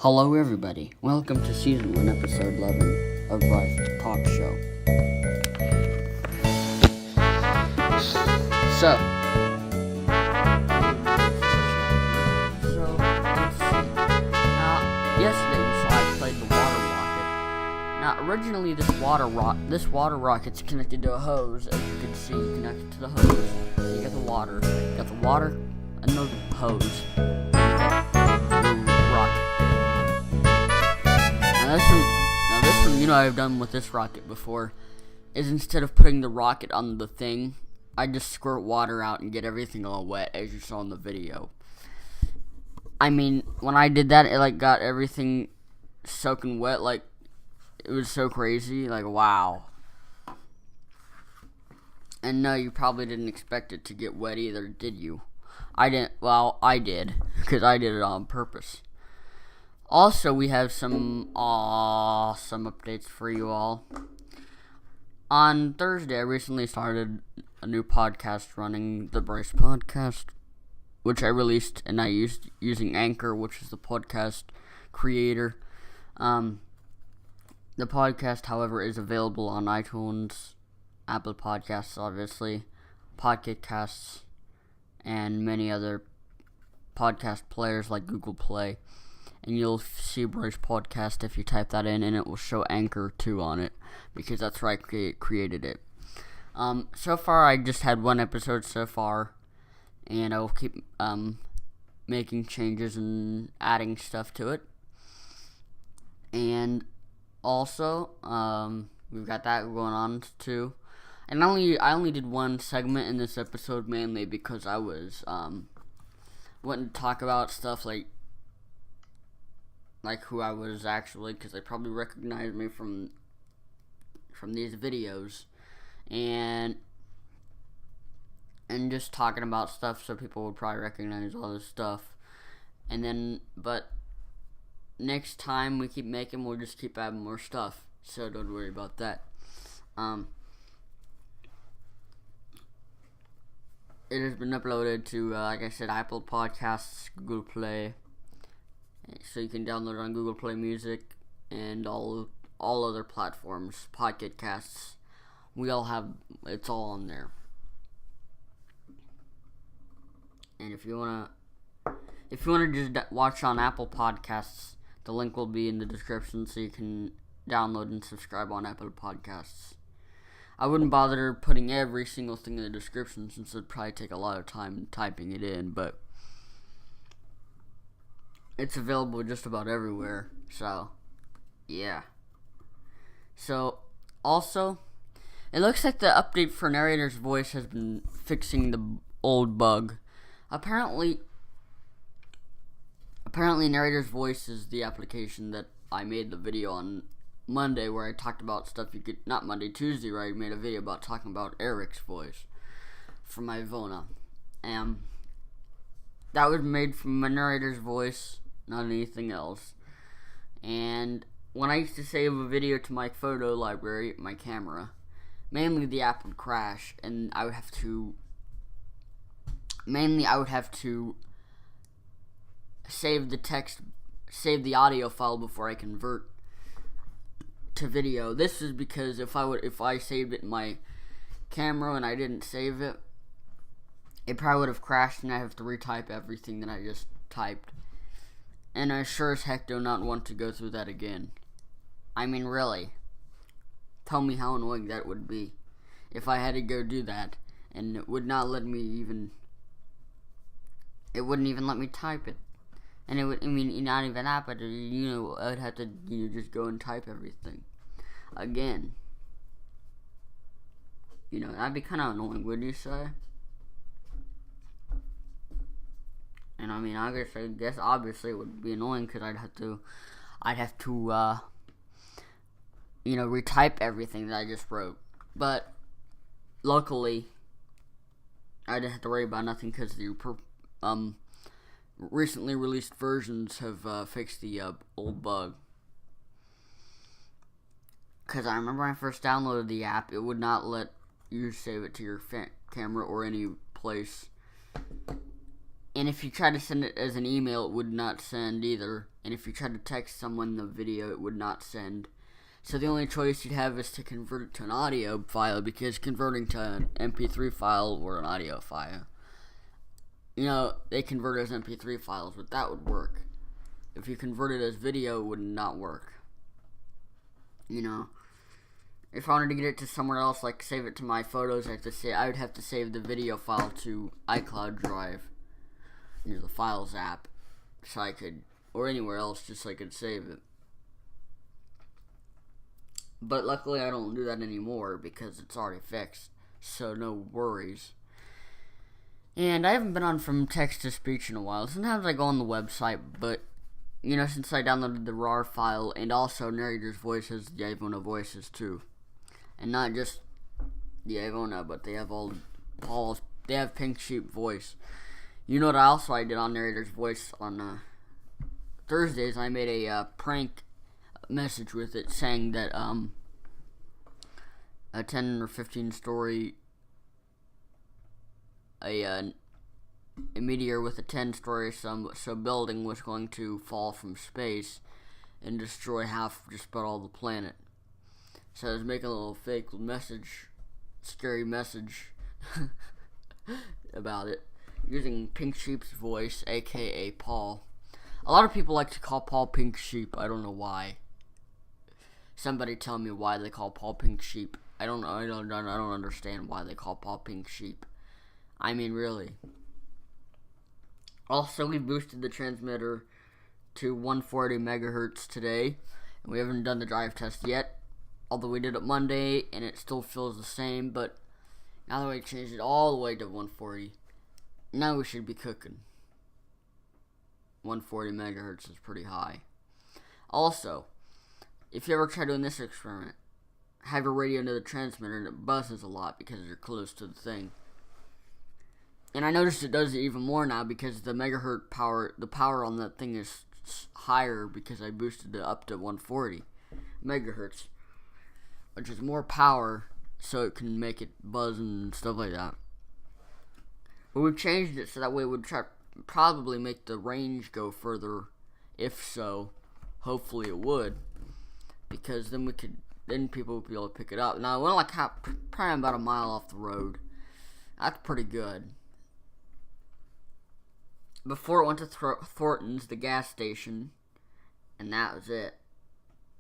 Hello everybody, welcome to Season 1, Episode 11 of Bryce's Talk Show. So, let's see. Yesterday you saw I played the water rocket. Now, originally this water rocket's connected to a hose, as you can see, connected to the hose. You got the water, and the hose. Now this one, you know I've done with this rocket before, is instead of putting the rocket on the thing, I just squirt water out and get everything all wet, as you saw in the video. I mean, when I did that, it got everything soaking wet, it was so crazy, wow. And no, you probably didn't expect it to get wet either, did you? I didn't, I did, because I did it on purpose. Also, we have some awesome updates for you all. On Thursday, I recently started a new podcast running, the Bryce podcast, which I released, and I used using Anchor, which is the podcast creator. The podcast, however, is available on iTunes, Apple Podcasts, obviously, Pocket Casts, and many other podcast players like Google Play. And you'll see Bryce Podcast if you type that in, and it will show Anchor 2 on it, because that's where I created it. So far, I just had one episode so far, and I will keep making changes and adding stuff to it. And also, we've got that going on too. And I only did one segment in this episode, mainly because I was wanting to talk about stuff like who I was actually, because they probably recognized me from these videos, and just talking about stuff so people would probably recognize all this stuff. And then, but next time we keep making, we'll just keep adding more stuff, so don't worry about that. It has been uploaded to, like I said, Apple Podcasts, Google Play, so you can download it on Google Play Music and all other platforms, Pocket Casts. It's all on there. And if you wanna just watch on Apple Podcasts, the link will be in the description, so you can download and subscribe on Apple Podcasts. I wouldn't bother putting every single thing in the description, since it'd probably take a lot of time typing it in, but it's available just about everywhere, so, yeah. So, also, it looks like the update for Narrator's Voice has been fixing the old bug. Apparently Narrator's Voice is the application that I made the video on Monday, where I talked about stuff Tuesday, where I made a video about talking about Eric's voice from Ivona. That was made from my Narrator's Voice, not anything else. And when I used to save a video to my photo library, my camera, mainly the app would crash, and I would have to save the audio file before I convert to video. This is because if I saved it in my camera and I didn't save it, it probably would have crashed, and I have to retype everything that I just typed. And I sure as heck do not want to go through that again. I mean, really. Tell me how annoying that would be if I had to go do that, and it would not let me it wouldn't even let me type it. And it would, not even that, but, I would have to, just go and type everything again. That'd be kind of annoying, wouldn't you say? And I guess obviously it would be annoying, because I'd have to retype everything that I just wrote. But luckily, I didn't have to worry about nothing, because the recently released versions have fixed the old bug. Because I remember when I first downloaded the app, it would not let you save it to your camera or any place. And if you try to send it as an email, it would not send either. And if you try to text someone the video, it would not send. So the only choice you'd have is to convert it to an audio file, because converting to an MP3 file or an audio file, they convert it as MP3 files, but that would work. If you convert it as video, it would not work. If I wanted to get it to somewhere else, like save it to my photos, I would have to save the video file to iCloud Drive, the Files app, so I could, or anywhere else, just so I could save it. But luckily, I don't do that anymore because it's already fixed, so no worries. And I haven't been on from text to speech in a while. Sometimes I go on the website, but since I downloaded the RAR file, and also Narrator's Voice has the Ivona voices too. And not just the Ivona, but they have they have Pink Sheep voice. You know what I did on Narrator's Voice on Thursdays? I made a prank message with it saying that a 10 or 15 story, a meteor with a 10-story building was going to fall from space and destroy just about all the planet. So I was making a little fake message, scary message about it, using Pink Sheep's voice, aka Paul. A lot of people like to call Paul Pink Sheep. I don't know why. Somebody tell me why they call Paul Pink Sheep. I don't understand why they call Paul Pink Sheep. I mean, really. Also, we boosted the transmitter to 140 megahertz today, and we haven't done the drive test yet. Although we did it Monday, and it still feels the same, but now that we changed it all the way to 140, now we should be cooking. 140 megahertz is pretty high. Also, if you ever try doing this experiment, have your radio near the transmitter and it buzzes a lot because you're close to the thing. And I noticed it does it even more now because the megahertz power, the power on that thing is higher because I boosted it up to 140 megahertz, which is more power, so it can make it buzz and stuff like that. But we've changed it so that way it would probably make the range go further. If so, hopefully it would, because then people would be able to pick it up. Now it went like probably about a mile off the road. That's pretty good. Before it went to Thornton's, the gas station, and that was it.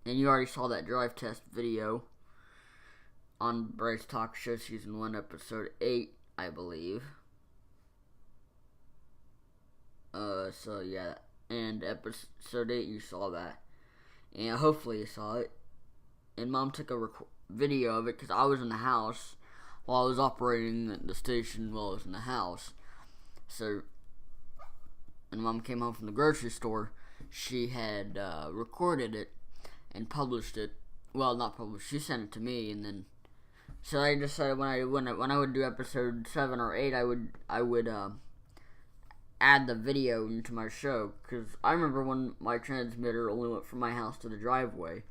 And you already saw that drive test video on Bryce Talk Show Season 1, Episode 8, I believe. So yeah, and Episode 8, you saw that. And hopefully you saw it. And Mom took a video of it because I was in the house while I was operating the station while I was in the house. So, when Mom came home from the grocery store, she had recorded it and published it. Well, not published. She sent it to me, and then so I decided when I would do episode 7 or 8, I would add the video into my show, because I remember when my transmitter only went from my house to the driveway,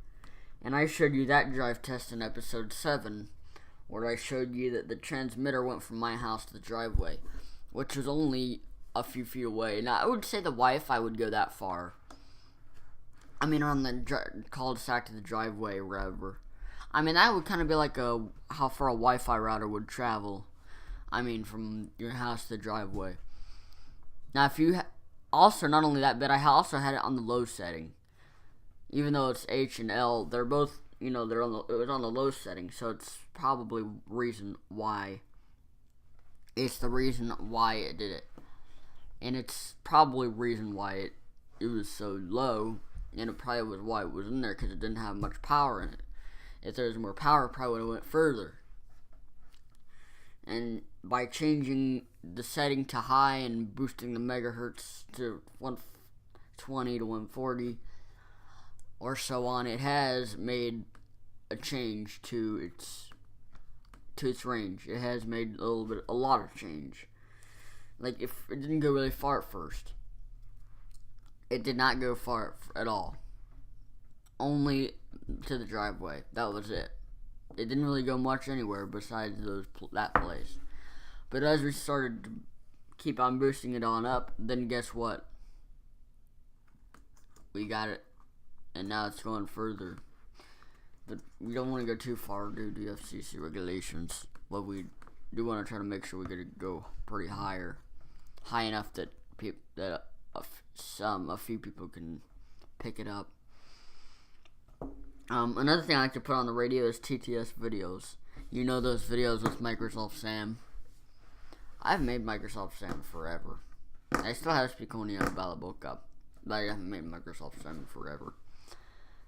and I showed you that drive test in episode 7, where I showed you that the transmitter went from my house to the driveway, which was only a few feet away. Now, I would say the Wi-Fi would go that far. I mean, on the cul-de-sac to the driveway or wherever. I mean, that would kind of be like how far a Wi-Fi router would travel. I mean, from your house to the driveway. Now, if you also, not only that, but I also had it on the low setting. Even though it's H and L, they're both, it was on the low setting, so it's probably reason why. It's the reason why it did it. And it's probably reason why it was so low, and it probably was why it was in there, because it didn't have much power in it. If there was more power, it probably would have went further. And by changing the setting to high and boosting the megahertz to 120 to 140 or so on, it has made a change to its range. It has made a lot of change. Like, if it didn't go really far at first. It did not go far at all. Only to the driveway. That was it. It didn't really go much anywhere besides that place. But as we started keep on boosting it on up, then guess what? We got it, and now it's going further. But we don't want to go too far due to FCC regulations. But we do want to try to make sure we get to go pretty high enough that a few people can pick it up. Another thing I like to put on the radio is TTS videos. You know those videos with Microsoft Sam? I've made Microsoft Sam forever. I still have Speakonia and Balaboka, but I haven't made Microsoft Sam forever.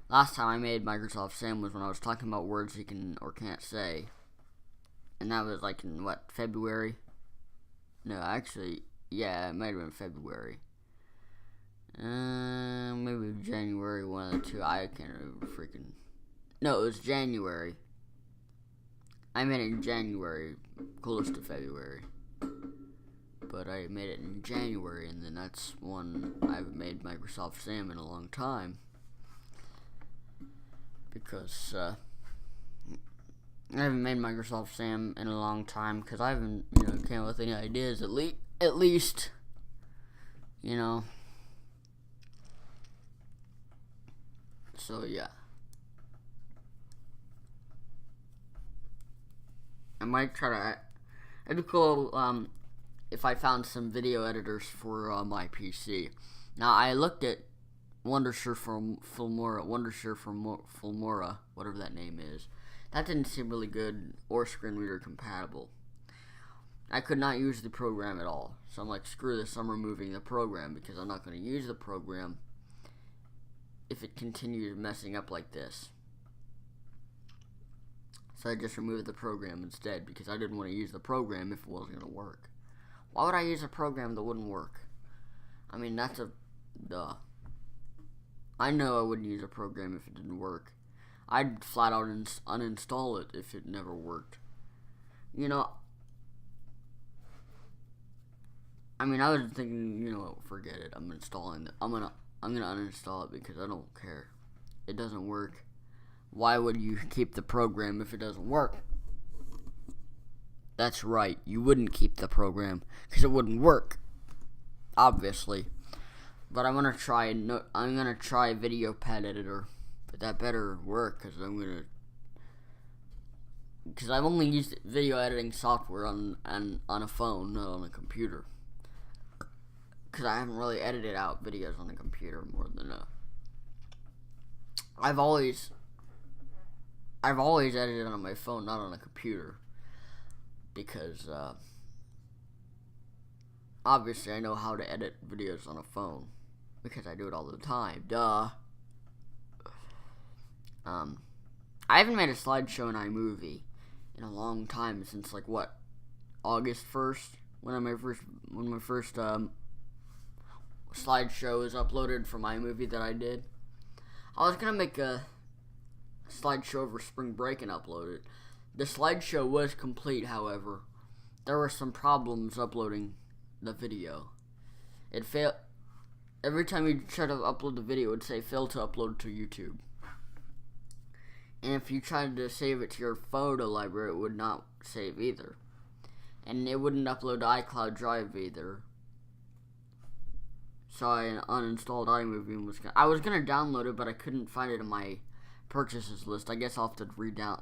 Last time I made Microsoft Sam was when I was talking about words he can or can't say. And that was like in, February? No, actually, yeah, it might have been February. Maybe January, one of the two. I can't remember freaking. No, it was January. I made it in January, close to February. But I made it in January, and then that's one I haven't made Microsoft Sam in a long time. Because, I haven't made Microsoft Sam in a long time, because I haven't, came up with any ideas, at least, So, yeah. I might try to, it'd be cool, if I found some video editors for, my PC. Now, I looked at Wondershare from Filmora, whatever that name is. That didn't seem really good or screen reader compatible. I could not use the program at all. So I'm like, screw this, I'm removing the program because I'm not going to use the program if it continues messing up like this. So I just removed the program instead because I didn't want to use the program if it wasn't going to work. Why would I use a program that wouldn't work? I mean, that's a duh. I know I wouldn't use a program if it didn't work. I'd flat out uninstall it if it never worked. I mean, I was thinking, forget it. I'm installing it. I'm gonna uninstall it because I don't care. It doesn't work. Why would you keep the program if it doesn't work? That's right. You wouldn't keep the program because it wouldn't work. Obviously. But I'm gonna try Video Pad Editor, but that better work because I've only used video editing software on a phone, not on a computer. Because I haven't really edited out videos on a computer more than I've always edited on my phone, not on a computer, because obviously I know how to edit videos on a phone. Because I do it all the time. Duh. I haven't made a slideshow in iMovie in a long time, since August 1st, when my first slideshow was uploaded from iMovie that I did. I was gonna make a slideshow over spring break and upload it. The slideshow was complete, however. There were some problems uploading the video. It failed. Every time you try to upload the video, it would say fail to upload to YouTube. And if you tried to save it to your photo library, it would not save either. And it wouldn't upload to iCloud Drive either. So I uninstalled iMovie and I was gonna download it, but I couldn't find it in my purchases list. I guess I'll have to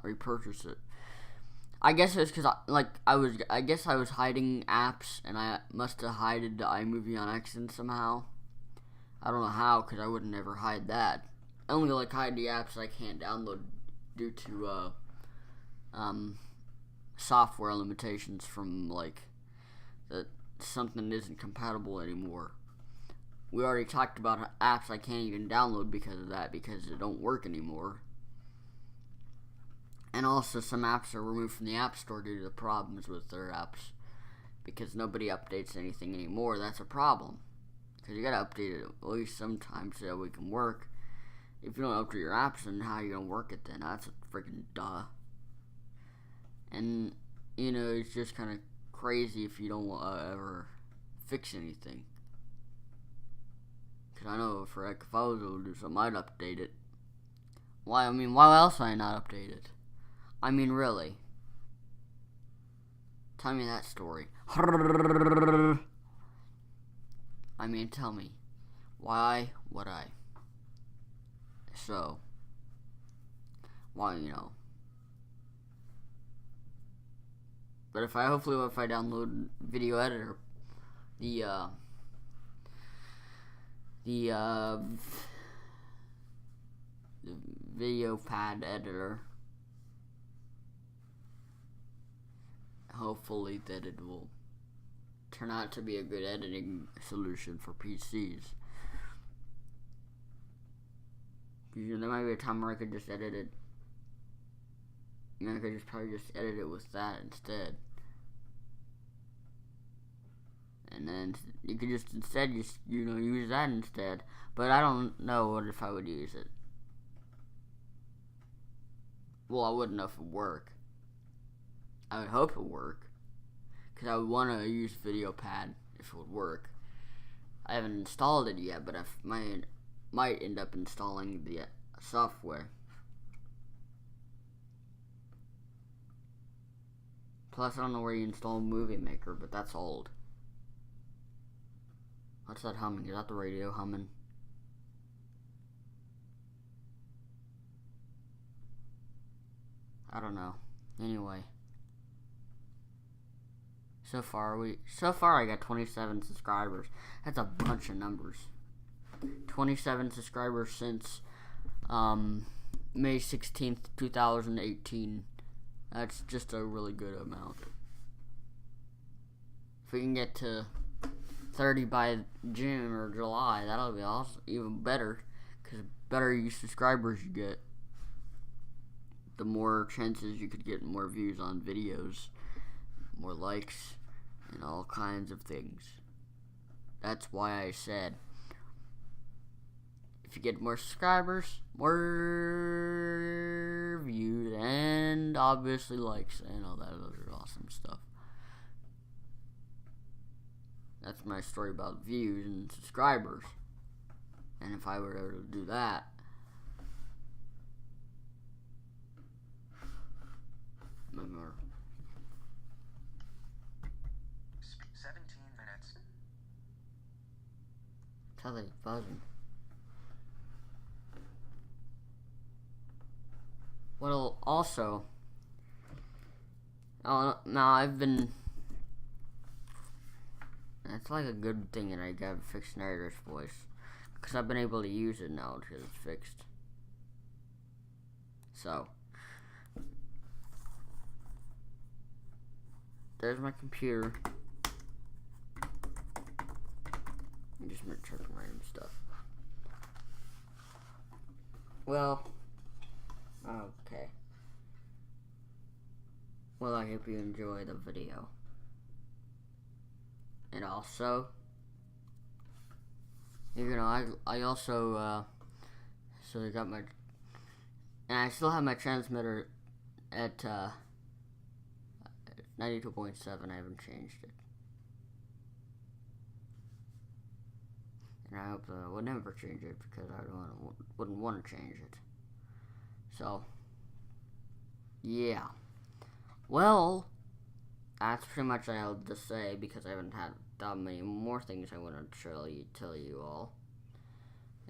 repurchase it. I guess it was because I guess I was hiding apps, and I must have hidden the iMovie on accident somehow. I don't know how, because I would never hide that. I only hide the apps I can't download due to software limitations from that something isn't compatible anymore. We already talked about apps I can't even download because of that, because it don't work anymore. And also some apps are removed from the App Store due to the problems with their apps, because nobody updates anything anymore. That's a problem. Because you gotta update it at least sometimes so that we can work. If you don't update your apps, then how are you gonna work it then? That's a freaking duh. And, it's just kind of crazy if you don't ever fix anything. Because I know if I was able to do something, I'd update it. Why else would I not update it? I mean, really. Tell me that story. I mean, tell me, why would I? So, why, But hopefully if I download video editor, the video pad editor, hopefully that it will turn out to be a good editing solution for PCs. There might be a time where I could just edit it. I could probably just edit it with that instead. And then you could just instead use that instead. But I don't know what if I would use it. Well, I wouldn't know if it would work. I would hope it would work, because I would want to use VideoPad if it would work. I haven't installed it yet, but I might end up installing the software. Plus, I don't know where you install Movie Maker, but that's old. What's that humming? Is that the radio humming? I don't know. Anyway. So far I got 27 subscribers. That's a bunch of numbers. 27 subscribers since May 16th, 2018. That's just a really good amount. If we can get to 30 by June or July, that'll be awesome, even better, because the better subscribers you get, the more chances you could get more views on videos, more likes, and all kinds of things. That's why I said, if you get more subscribers, more views, and obviously likes, and all that other awesome stuff. That's my story about views and subscribers. And if I were to do that, more. 17 minutes. Sounds like it's buzzing. Well, also, now I've been. It's like a good thing that I got a fixed narrator's voice, because I've been able to use it now because it's fixed. So, there's my computer. I'm just gonna check random stuff. Well, okay. Well, I hope you enjoy the video. And also, I also, so I got my, and I still have my transmitter at 92.7. I haven't changed it. And I hope that I would never change it, because I wouldn't want to change it. So, yeah. Well, that's pretty much all I have to say, because I haven't had that many more things I want to tell you all.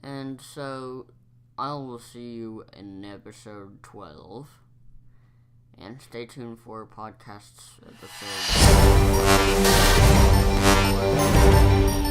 And so, I will see you in episode 12. And stay tuned for podcasts episode.